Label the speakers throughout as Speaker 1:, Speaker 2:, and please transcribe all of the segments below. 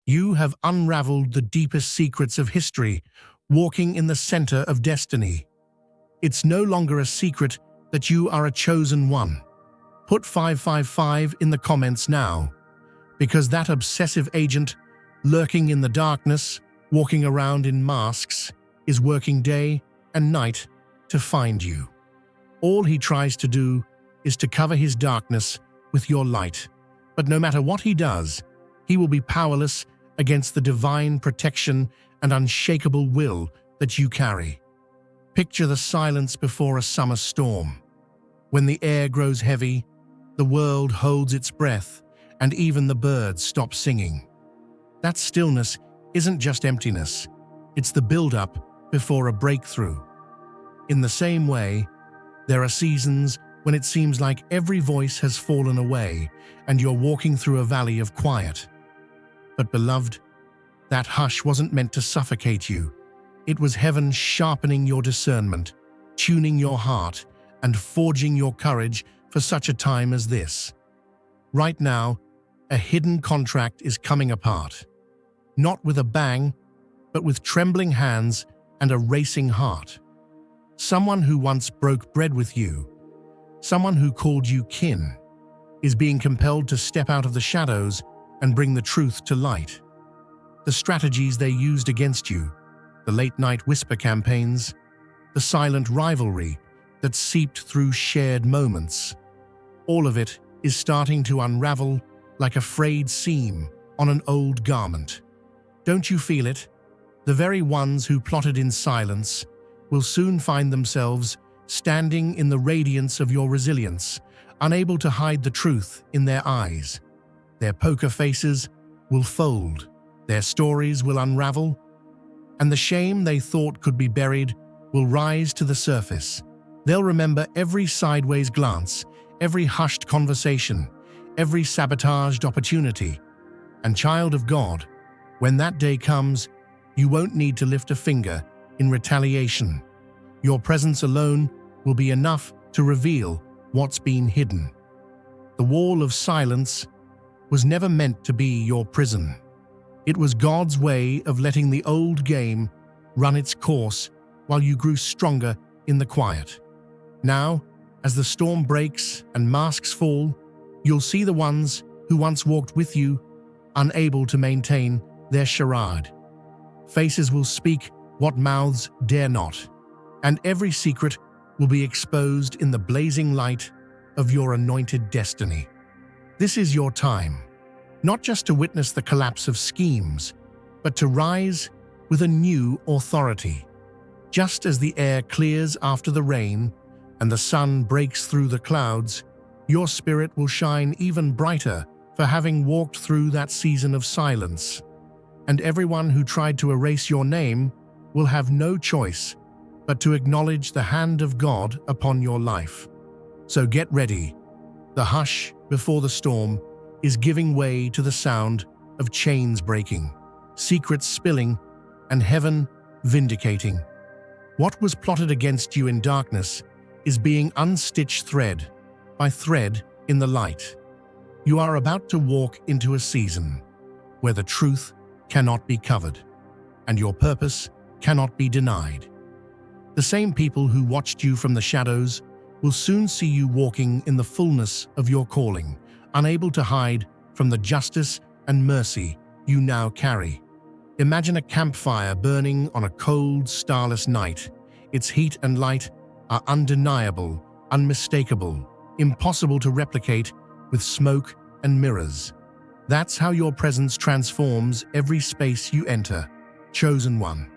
Speaker 1: You have unraveled the deepest secrets of history, walking in the center of destiny. It's no longer a secret that you are a chosen one. Put 555 in the comments now, because that obsessive agent, lurking in the darkness, walking around in masks, is working day and night to find you. All he tries to do is to cover his darkness with your light. But no matter what he does, he will be powerless against the divine protection and unshakable will that you carry. Picture the silence before a summer storm. When the air grows heavy, the world holds its breath, and even the birds stop singing. That stillness isn't just emptiness, it's the build-up before a breakthrough. In the same way, there are seasons when it seems like every voice has fallen away and you're walking through a valley of quiet. But beloved, that hush wasn't meant to suffocate you. It was heaven sharpening your discernment, tuning your heart, and forging your courage for such a time as this. Right now, a hidden contract is coming apart. Not with a bang, but with trembling hands and a racing heart. Someone who once broke bread with you, someone who called you kin, is being compelled to step out of the shadows and bring the truth to light. The strategies they used against you, the late-night whisper campaigns, the silent rivalry that seeped through shared moments, all of it is starting to unravel like a frayed seam on an old garment. Don't you feel it? The very ones who plotted in silence will soon find themselves standing in the radiance of your resilience, unable to hide the truth in their eyes. Their poker faces will fold, their stories will unravel, and the shame they thought could be buried will rise to the surface. They'll remember every sideways glance, every hushed conversation, every sabotaged opportunity. And child of God, when that day comes, you won't need to lift a finger in retaliation. Your presence alone will be enough to reveal what's been hidden. The wall of silence was never meant to be your prison. It was God's way of letting the old game run its course while you grew stronger in the quiet. Now, as the storm breaks and masks fall, you'll see the ones who once walked with you, unable to maintain their charade. Faces will speak what mouths dare not, and every secret will be exposed in the blazing light of your anointed destiny. This is your time, not just to witness the collapse of schemes, but to rise with a new authority. Just as the air clears after the rain and the sun breaks through the clouds, your spirit will shine even brighter for having walked through that season of silence. And everyone who tried to erase your name will have no choice but to acknowledge the hand of God upon your life. So get ready. The hush before the storm is giving way to the sound of chains breaking, secrets spilling, and heaven vindicating. What was plotted against you in darkness is being unstitched thread by thread in the light. You are about to walk into a season where the truth cannot be covered and your purpose cannot be denied. The same people who watched you from the shadows will soon see you walking in the fullness of your calling, unable to hide from the justice and mercy you now carry. Imagine a campfire burning on a cold, starless night. Its heat and light are undeniable, unmistakable, impossible to replicate with smoke and mirrors. That's how your presence transforms every space you enter. Chosen one.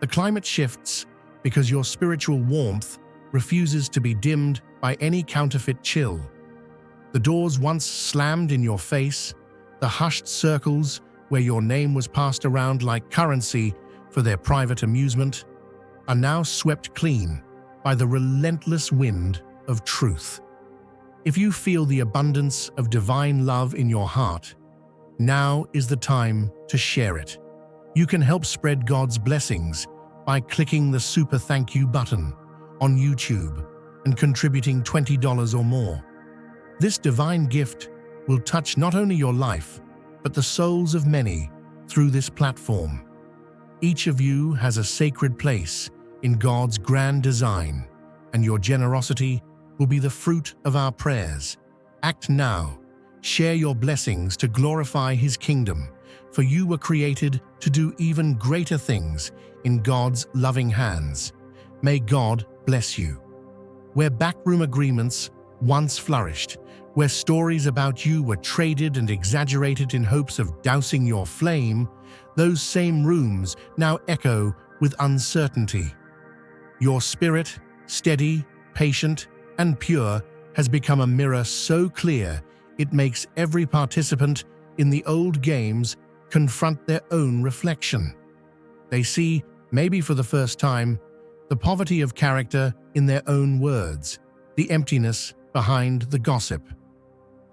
Speaker 1: The climate shifts because your spiritual warmth refuses to be dimmed by any counterfeit chill. The doors once slammed in your face, the hushed circles where your name was passed around like currency for their private amusement, are now swept clean by the relentless wind of truth. If you feel the abundance of divine love in your heart, now is the time to share it. You can help spread God's blessings by clicking the super thank you button on YouTube and contributing $20 or more. This divine gift will touch not only your life, but the souls of many through this platform. Each of you has a sacred place in God's grand design, and your generosity will be the fruit of our prayers. Act now. Share your blessings to glorify His kingdom, for you were created to do even greater things in God's loving hands. May God bless you. Where backroom agreements once flourished, where stories about you were traded and exaggerated in hopes of dousing your flame, those same rooms now echo with uncertainty. Your spirit, steady, patient, and pure, has become a mirror so clear it makes every participant in the old games confront their own reflection. They see, maybe for the first time, the poverty of character in their own words, the emptiness behind the gossip.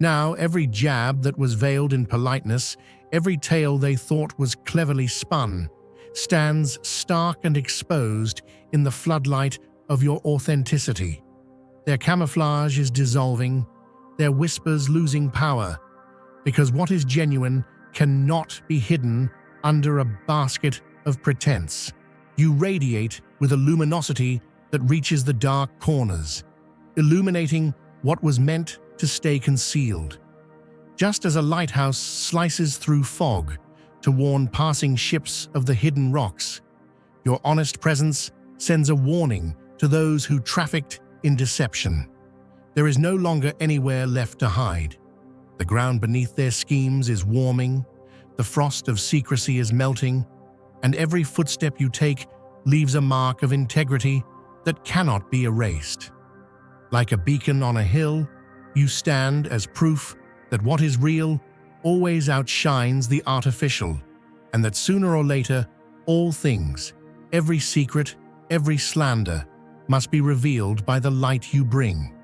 Speaker 1: Now, every jab that was veiled in politeness, every tale they thought was cleverly spun, stands stark and exposed in the floodlight of your authenticity. Their camouflage is dissolving, their whispers losing power, because what is genuine cannot be hidden under a basket of pretense. You radiate with a luminosity that reaches the dark corners, illuminating what was meant to stay concealed. Just as a lighthouse slices through fog to warn passing ships of the hidden rocks, your honest presence sends a warning to those who trafficked in deception. There is no longer anywhere left to hide. The ground beneath their schemes is warming, the frost of secrecy is melting, and every footstep you take leaves a mark of integrity that cannot be erased. Like a beacon on a hill, you stand as proof that what is real always outshines the artificial, and that sooner or later, all things, every secret, every slander, must be revealed by the light you bring.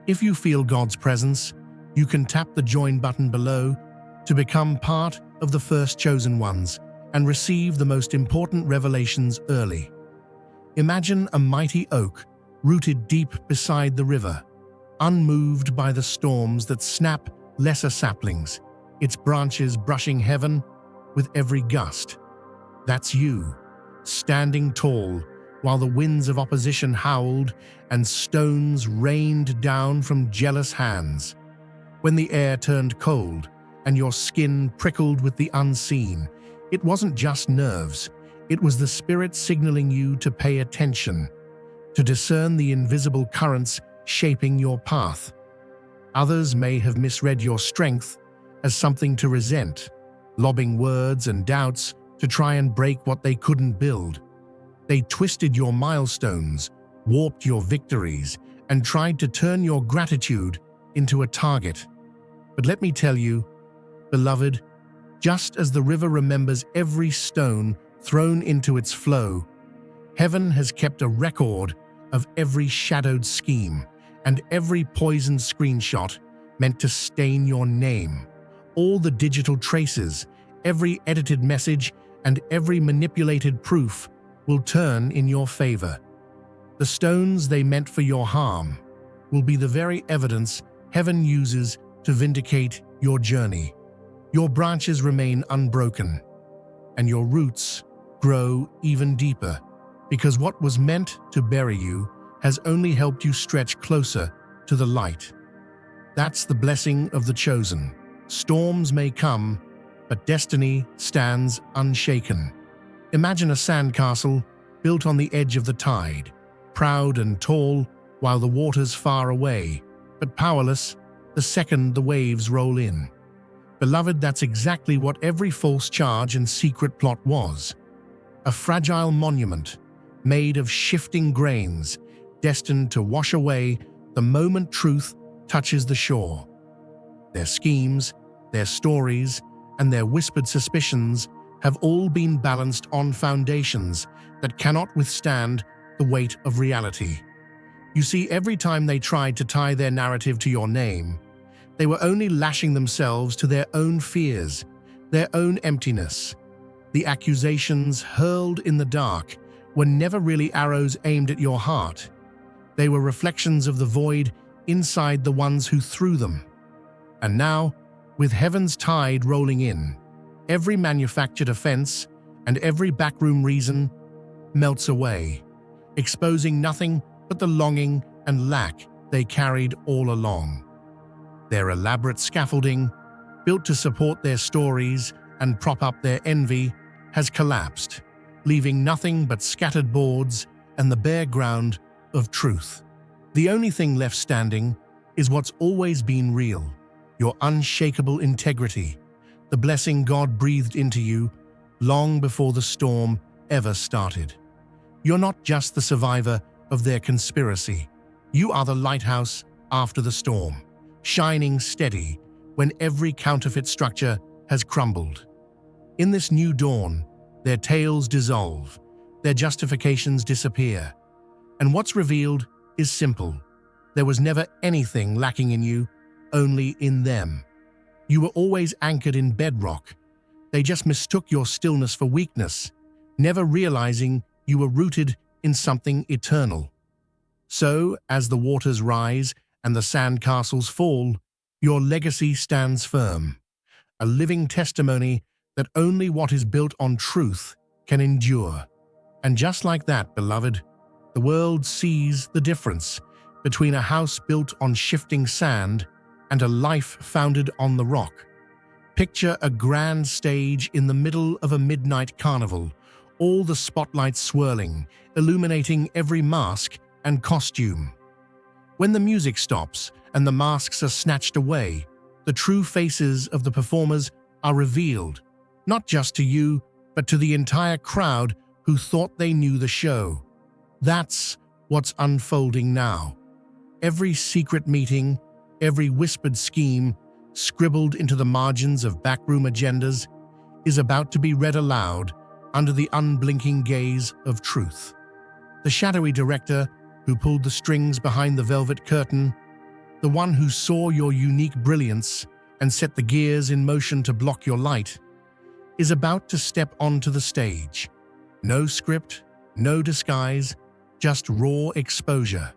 Speaker 1: If you feel God's presence, you can tap the join button below to become part of the first chosen ones and receive the most important revelations early. Imagine a mighty oak rooted deep beside the river, unmoved by the storms that snap lesser saplings, its branches brushing heaven with every gust. That's you, standing tall while the winds of opposition howled and stones rained down from jealous hands. When the air turned cold and your skin prickled with the unseen, it wasn't just nerves, it was the spirit signaling you to pay attention, to discern the invisible currents shaping your path. Others may have misread your strength as something to resent, lobbing words and doubts to try and break what they couldn't build. They twisted your milestones, warped your victories, and tried to turn your gratitude into a target. But let me tell you, beloved, just as the river remembers every stone thrown into its flow, heaven has kept a record of every shadowed scheme and every poisoned screenshot meant to stain your name. All the digital traces, every edited message, and every manipulated proof will turn in your favor. The stones they meant for your harm will be the very evidence heaven uses to vindicate your journey. Your branches remain unbroken, and your roots grow even deeper, because what was meant to bury you has only helped you stretch closer to the light. That's the blessing of the chosen. Storms may come, but destiny stands unshaken. Imagine a sandcastle built on the edge of the tide, proud and tall while the water's far away, but powerless the second the waves roll in. Beloved, that's exactly what every false charge and secret plot was. A fragile monument made of shifting grains, destined to wash away the moment truth touches the shore. Their schemes, their stories, and their whispered suspicions have all been balanced on foundations that cannot withstand the weight of reality. You see, every time they tried to tie their narrative to your name, they were only lashing themselves to their own fears, their own emptiness. The accusations hurled in the dark were never really arrows aimed at your heart. They were reflections of the void inside the ones who threw them. And now, with heaven's tide rolling in, Every manufactured offense and every backroom reason melts away, exposing nothing but the longing and lack they carried all along. Their elaborate scaffolding, built to support their stories and prop up their envy, has collapsed, leaving nothing but scattered boards and the bare ground of truth. The only thing left standing is what's always been real, your unshakable integrity, the blessing God breathed into you long before the storm ever started. You're not just the survivor of their conspiracy. You are the lighthouse after the storm, shining steady when every counterfeit structure has crumbled. In this new dawn, their tales dissolve, their justifications disappear, and what's revealed is simple. There was never anything lacking in you, only in them. You were always anchored in bedrock. They just mistook your stillness for weakness, never realizing you were rooted in something eternal. So, as the waters rise and the sandcastles fall, your legacy stands firm, a living testimony that only what is built on truth can endure. And just like that, beloved, the world sees the difference between a house built on shifting sand and a life founded on the rock. Picture a grand stage in the middle of a midnight carnival, all the spotlights swirling, illuminating every mask and costume. When the music stops and the masks are snatched away, the true faces of the performers are revealed, not just to you, but to the entire crowd who thought they knew the show. That's what's unfolding now. Every secret meeting, every whispered scheme, scribbled into the margins of backroom agendas, is about to be read aloud under the unblinking gaze of truth. The shadowy director who pulled the strings behind the velvet curtain, the one who saw your unique brilliance and set the gears in motion to block your light, is about to step onto the stage. No script, no disguise, just raw exposure.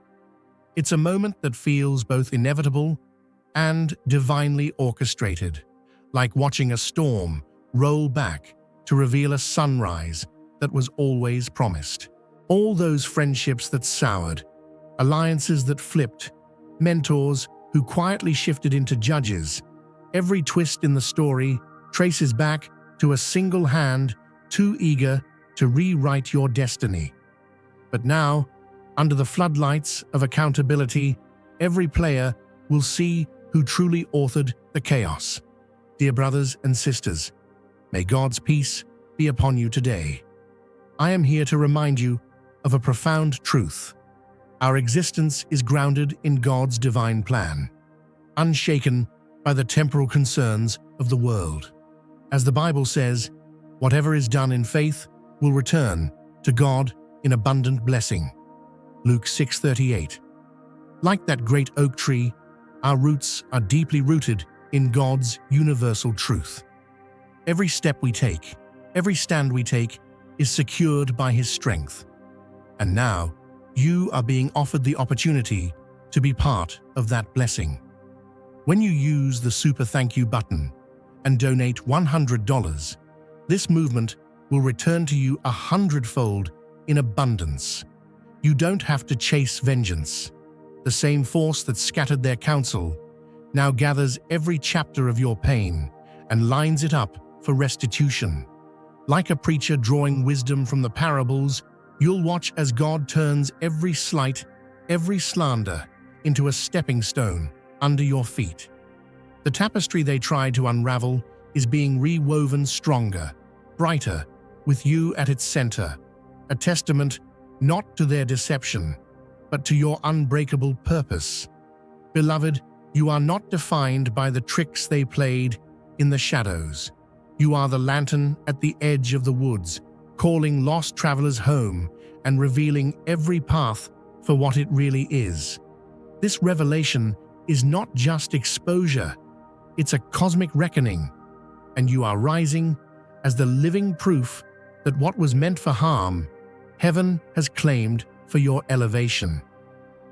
Speaker 1: It's a moment that feels both inevitable and divinely orchestrated, like watching a storm roll back to reveal a sunrise that was always promised. All those friendships that soured, alliances that flipped, mentors who quietly shifted into judges, every twist in the story traces back to a single hand too eager to rewrite your destiny. But now, under the floodlights of accountability, every player will see who truly authored the chaos. Dear brothers and sisters, may God's peace be upon you today. I am here to remind you of a profound truth. Our existence is grounded in God's divine plan, unshaken by the temporal concerns of the world. As the Bible says, whatever is done in faith will return to God in abundant blessing. Luke 6:38. Like that great oak tree, our roots are deeply rooted in God's universal truth. Every step we take, every stand we take, is secured by His strength. And now, you are being offered the opportunity to be part of that blessing. When you use the Super Thank You button and donate $100, this movement will return to you 100-fold in abundance. You don't have to chase vengeance. The same force that scattered their counsel now gathers every chapter of your pain and lines it up for restitution. Like a preacher drawing wisdom from the parables, you'll watch as God turns every slight, every slander, into a stepping stone under your feet. The tapestry they tried to unravel is being rewoven stronger, brighter, with you at its center, a testament not to their deception, but to your unbreakable purpose. Beloved, you are not defined by the tricks they played in the shadows. You are the lantern at the edge of the woods, calling lost travelers home and revealing every path for what it really is. This revelation is not just exposure, it's a cosmic reckoning, and you are rising as the living proof that what was meant for harm, heaven has claimed for your elevation.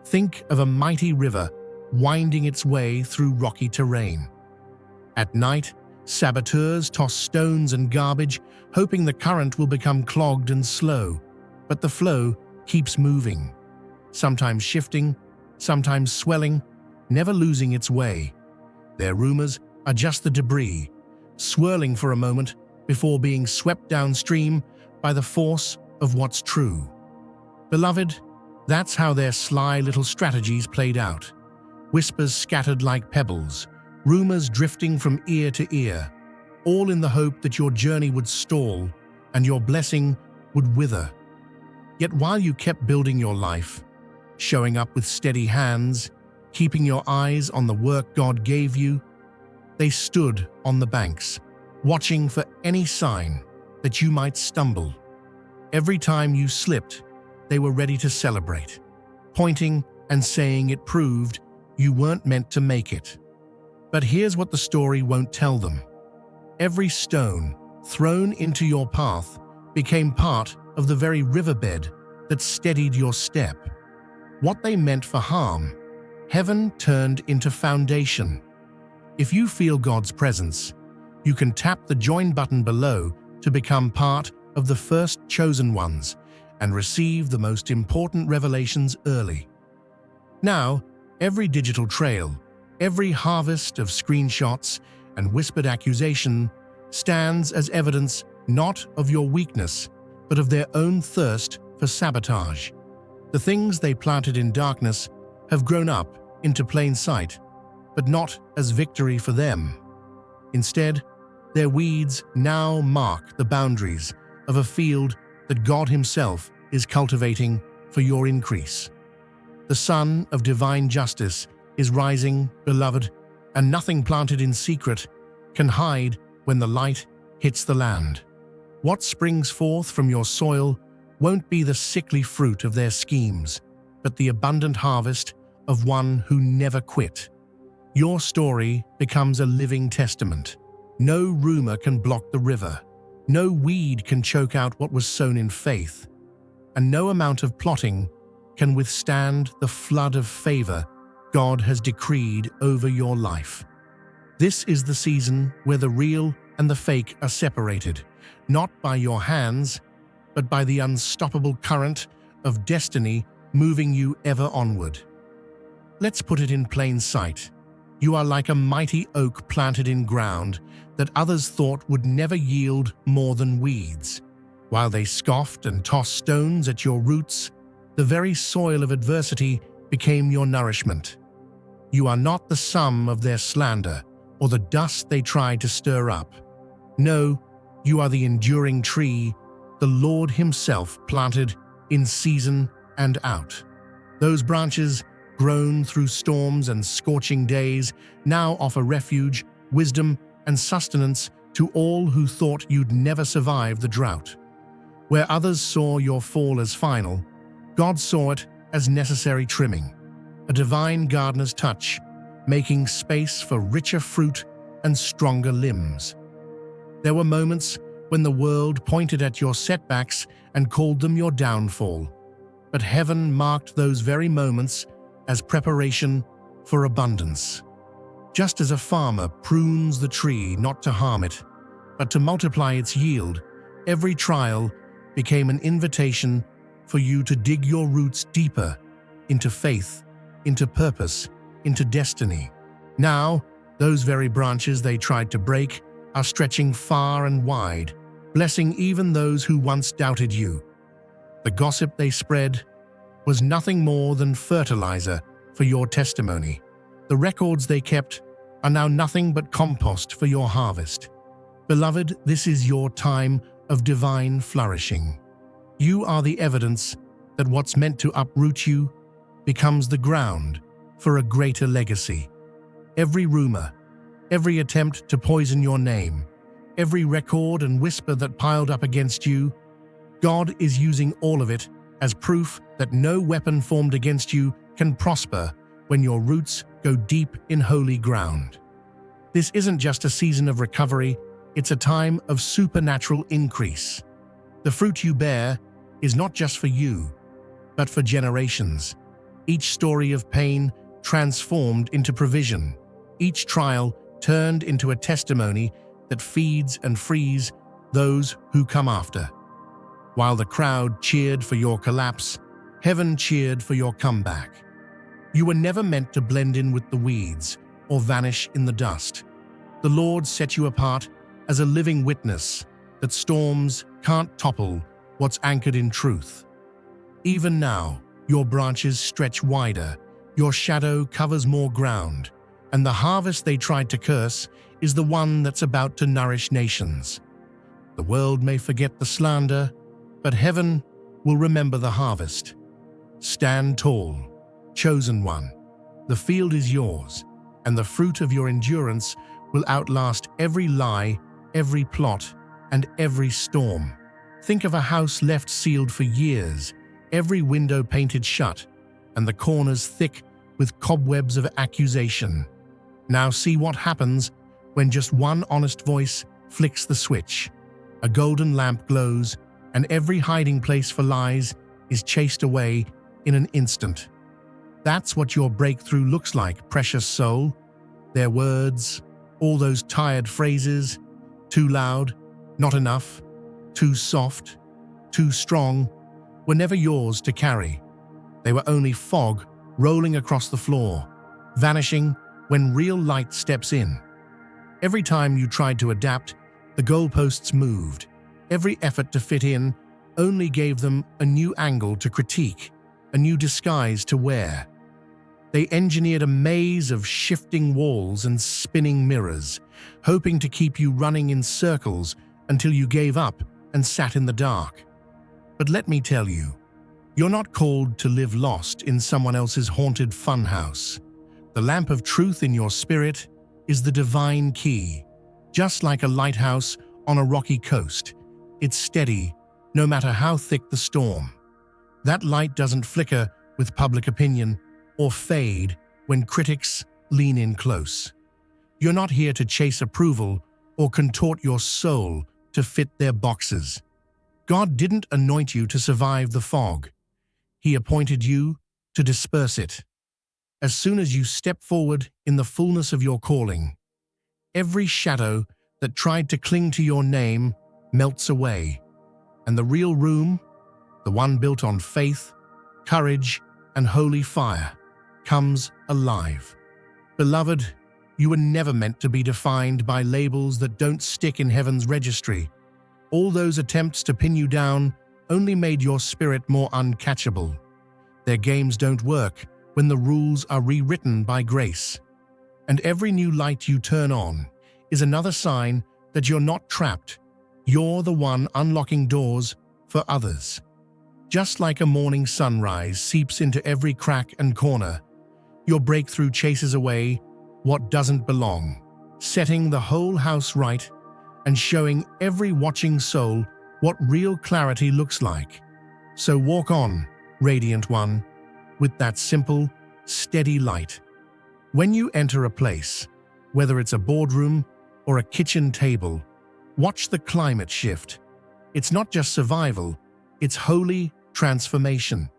Speaker 1: Think of a mighty river winding its way through rocky terrain. At night, Saboteurs toss stones and garbage, hoping the current will become clogged and slow. But the flow keeps moving, sometimes shifting, sometimes swelling, never losing its way. Their rumors are just the debris, swirling for a moment before being swept downstream by the force of what's true. Beloved, that's how their sly little strategies played out. Whispers scattered like pebbles, rumors drifting from ear to ear, all in the hope that your journey would stall and your blessing would wither. Yet while you kept building your life, showing up with steady hands, keeping your eyes on the work God gave you, they stood on the banks, watching for any sign that you might stumble. Every time you slipped, they were ready to celebrate, pointing and saying it proved you weren't meant to make it. But here's what the story won't tell them. Every stone thrown into your path became part of the very riverbed that steadied your step. What they meant for harm, heaven turned into foundation. If you feel God's presence, you can tap the join button below to become part of the first chosen ones and receive the most important revelations early. Now, every digital trail, every harvest of screenshots and whispered accusation stands as evidence not of your weakness, but of their own thirst for sabotage. The things they planted in darkness have grown up into plain sight, but not as victory for them. Instead, their weeds now mark the boundaries of a field that God Himself is cultivating for your increase. The sun of divine justice is rising, beloved, and nothing planted in secret can hide when the light hits the land. What springs forth from your soil won't be the sickly fruit of their schemes, but the abundant harvest of one who never quit. Your story becomes a living testament. No rumor can block the river. No weed can choke out what was sown in faith. And no amount of plotting can withstand the flood of favor God has decreed over your life. This is the season where the real and the fake are separated, not by your hands, but by the unstoppable current of destiny moving you ever onward. Let's put it in plain sight. You are like a mighty oak planted in ground that others thought would never yield more than weeds. While they scoffed and tossed stones at your roots, the very soil of adversity became your nourishment. You are not the sum of their slander or the dust they tried to stir up. No, you are the enduring tree the Lord Himself planted in season and out. Those branches, grown through storms and scorching days, now offer refuge, wisdom, and sustenance to all who thought you'd never survive the drought. Where others saw your fall as final, God saw it as necessary trimming, a divine gardener's touch, making space for richer fruit and stronger limbs. There were moments when the world pointed at your setbacks and called them your downfall, but heaven marked those very moments as preparation for abundance. Just as a farmer prunes the tree not to harm it, but to multiply its yield, every trial became an invitation for you to dig your roots deeper into faith, into purpose, into destiny. Now, those very branches they tried to break are stretching far and wide, blessing even those who once doubted you. The gossip they spread was nothing more than fertilizer for your testimony. The records they kept are now nothing but compost for your harvest. Beloved, this is your time of divine flourishing. You are the evidence that what's meant to uproot you becomes the ground for a greater legacy. Every rumor, every attempt to poison your name, every record and whisper that piled up against you, God is using all of it as proof that no weapon formed against you can prosper when your roots go deep in holy ground. This isn't just a season of recovery, it's a time of supernatural increase. The fruit you bear is not just for you, but for generations. Each story of pain transformed into provision, each trial turned into a testimony that feeds and frees those who come after. While the crowd cheered for your collapse, heaven cheered for your comeback. You were never meant to blend in with the weeds or vanish in the dust. The Lord set you apart as a living witness that storms can't topple what's anchored in truth. Even now, your branches stretch wider, your shadow covers more ground, and the harvest they tried to curse is the one that's about to nourish nations. The world may forget the slander, but heaven will remember the harvest. Stand tall, chosen one. The field is yours, and the fruit of your endurance will outlast every lie, every plot, and every storm. Think of a house left sealed for years, every window painted shut, and the corners thick with cobwebs of accusation. Now see what happens when just one honest voice flicks the switch. A golden lamp glows, and every hiding place for lies is chased away in an instant. That's what your breakthrough looks like, precious soul. Their words, all those tired phrases, too loud, not enough, too soft, too strong, were never yours to carry. They were only fog rolling across the floor, vanishing when real light steps in. Every time you tried to adapt, the goalposts moved. Every effort to fit in only gave them a new angle to critique, a new disguise to wear. They engineered a maze of shifting walls and spinning mirrors, hoping to keep you running in circles until you gave up and sat in the dark. But let me tell you, you're not called to live lost in someone else's haunted funhouse. The lamp of truth in your spirit is the divine key. Just like a lighthouse on a rocky coast, it's steady no matter how thick the storm. That light doesn't flicker with public opinion or fade when critics lean in close. You're not here to chase approval or contort your soul to fit their boxes. God didn't anoint you to survive the fog. He appointed you to disperse it. As soon as you step forward in the fullness of your calling, every shadow that tried to cling to your name melts away, and the real room, the one built on faith, courage, and holy fire, comes alive. Beloved, you were never meant to be defined by labels that don't stick in heaven's registry. All those attempts to pin you down only made your spirit more uncatchable. Their games don't work when the rules are rewritten by grace. And every new light you turn on is another sign that you're not trapped. You're the one unlocking doors for others. Just like a morning sunrise seeps into every crack and corner, your breakthrough chases away what doesn't belong, setting the whole house right and showing every watching soul what real clarity looks like. So walk on, radiant one, with that simple, steady light. When you enter a place, whether it's a boardroom or a kitchen table, watch the climate shift. It's not just survival, it's holy transformation.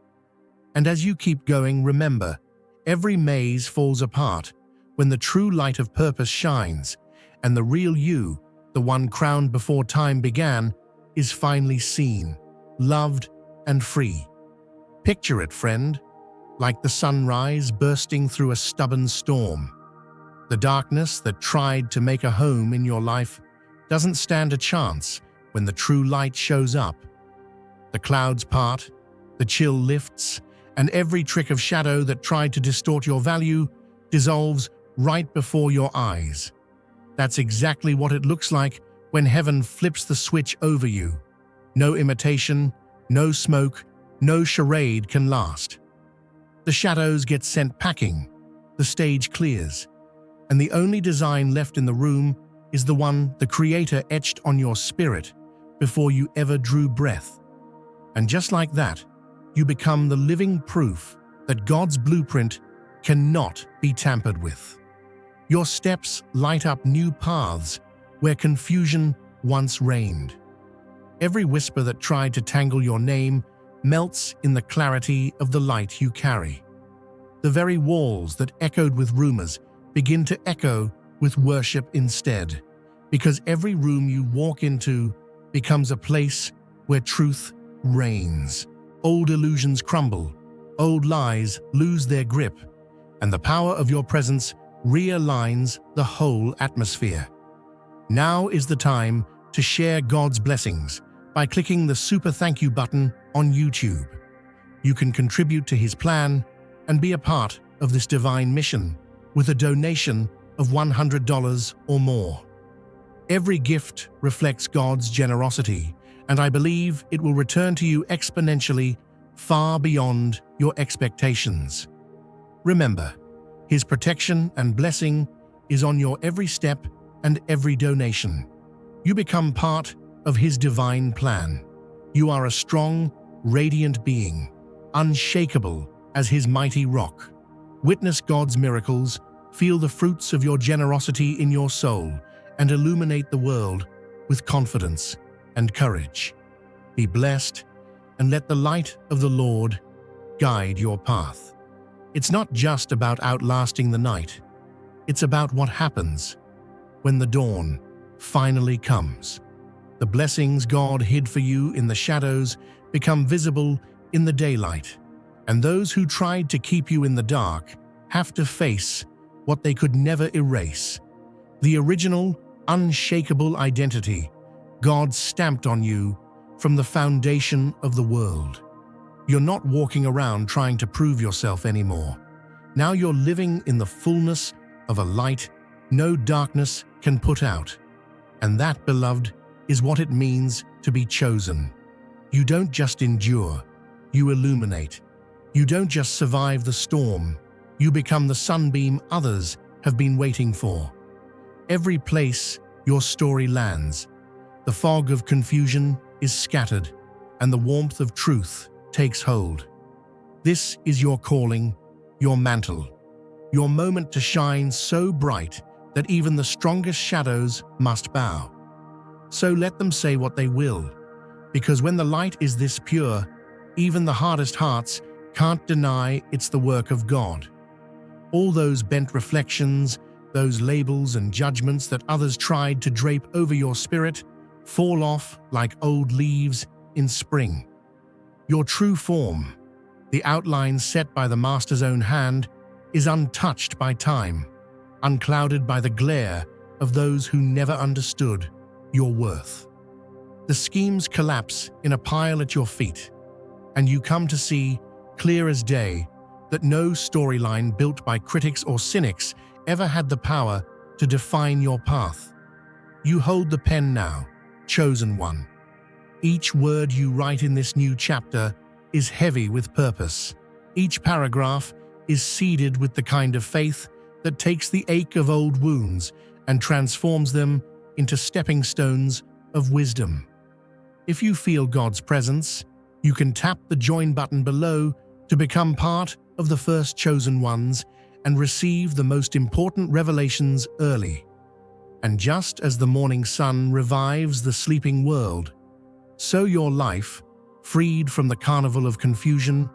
Speaker 1: And as you keep going, remember, every maze falls apart when the true light of purpose shines, and the real you, the one crowned before time began, is finally seen, loved, and free. Picture it, friend, like the sunrise bursting through a stubborn storm. The darkness that tried to make a home in your life doesn't stand a chance when the true light shows up. The clouds part, the chill lifts, and every trick of shadow that tried to distort your value dissolves right before your eyes. That's exactly what it looks like when heaven flips the switch over you. No imitation, no smoke, no charade can last. The shadows get sent packing, the stage clears, and the only design left in the room is the one the Creator etched on your spirit before you ever drew breath. And just like that, you become the living proof that God's blueprint cannot be tampered with. Your steps light up new paths where confusion once reigned. Every whisper that tried to tangle your name melts in the clarity of the light you carry. The very walls that echoed with rumors begin to echo with worship instead, because every room you walk into becomes a place where truth reigns. Old illusions crumble, old lies lose their grip, and the power of your presence realigns the whole atmosphere. Now is the time to share God's blessings by clicking the super thank you button on YouTube. You can contribute to His plan and be a part of this divine mission with a donation of $100 or more. Every gift reflects God's generosity, and I believe it will return to you exponentially, far beyond your expectations. Remember, His protection and blessing is on your every step and every donation. You become part of His divine plan. You are a strong, radiant being, unshakable as His mighty rock. Witness God's miracles, feel the fruits of your generosity in your soul, and illuminate the world with confidence and courage. Be blessed, and let the light of the Lord guide your path. It's not just about outlasting the night. It's about what happens when the dawn finally comes. The blessings God hid for you in the shadows become visible in the daylight, and those who tried to keep you in the dark have to face what they could never erase: the original, unshakable identity God stamped on you from the foundation of the world. You're not walking around trying to prove yourself anymore. Now you're living in the fullness of a light no darkness can put out. And that, beloved, is what it means to be chosen. You don't just endure, you illuminate. You don't just survive the storm, you become the sunbeam others have been waiting for. Every place your story lands, the fog of confusion is scattered, and the warmth of truth takes hold. This is your calling, your mantle, your moment to shine so bright that even the strongest shadows must bow. So let them say what they will, because when the light is this pure, even the hardest hearts can't deny it's the work of God. All those bent reflections, those labels and judgments that others tried to drape over your spirit, fall off like old leaves in spring. Your true form, the outline set by the Master's own hand, is untouched by time, unclouded by the glare of those who never understood your worth. The schemes collapse in a pile at your feet, and you come to see, clear as day, that no storyline built by critics or cynics ever had the power to define your path. You hold the pen now, chosen one. Each word you write in this new chapter is heavy with purpose. Each paragraph is seeded with the kind of faith that takes the ache of old wounds and transforms them into stepping stones of wisdom. If you feel God's presence, you can tap the join button below to become part of the first chosen ones and receive the most important revelations early. And just as the morning sun revives the sleeping world, so your life, freed from the carnival of confusion,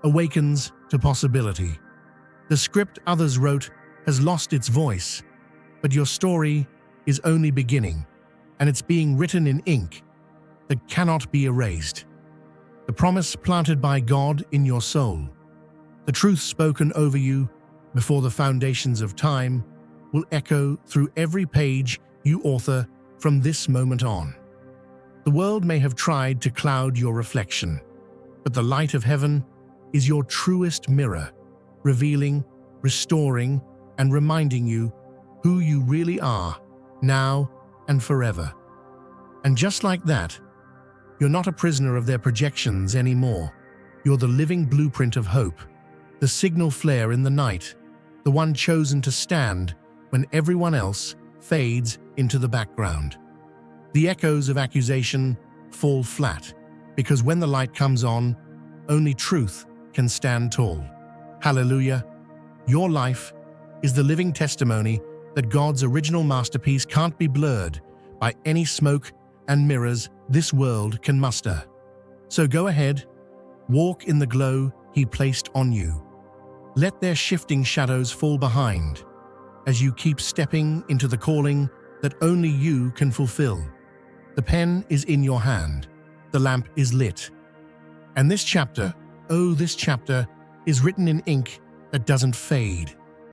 Speaker 1: awakens to possibility. The script others wrote has lost its voice, but your story is only beginning, and it's being written in ink that cannot be erased. The promise planted by God in your soul, the truth spoken over you before the foundations of time, will echo through every page you author from this moment on. The world may have tried to cloud your reflection, but the light of heaven is your truest mirror, revealing, restoring, and reminding you who you really are, now and forever. And just like that, you're not a prisoner of their projections anymore. You're the living blueprint of hope, the signal flare in the night, the one chosen to stand when everyone else fades into the background. The echoes of accusation fall flat, because when the light comes on, only truth can stand tall. Hallelujah! Your life is the living testimony that God's original masterpiece can't be blurred by any smoke and mirrors this world can muster. So go ahead, walk in the glow He placed on you. Let their shifting shadows fall behind as you keep stepping into the calling that only you can fulfill. The pen is in your hand. The lamp is lit. And this chapter, oh, this chapter, is written in ink that doesn't fade.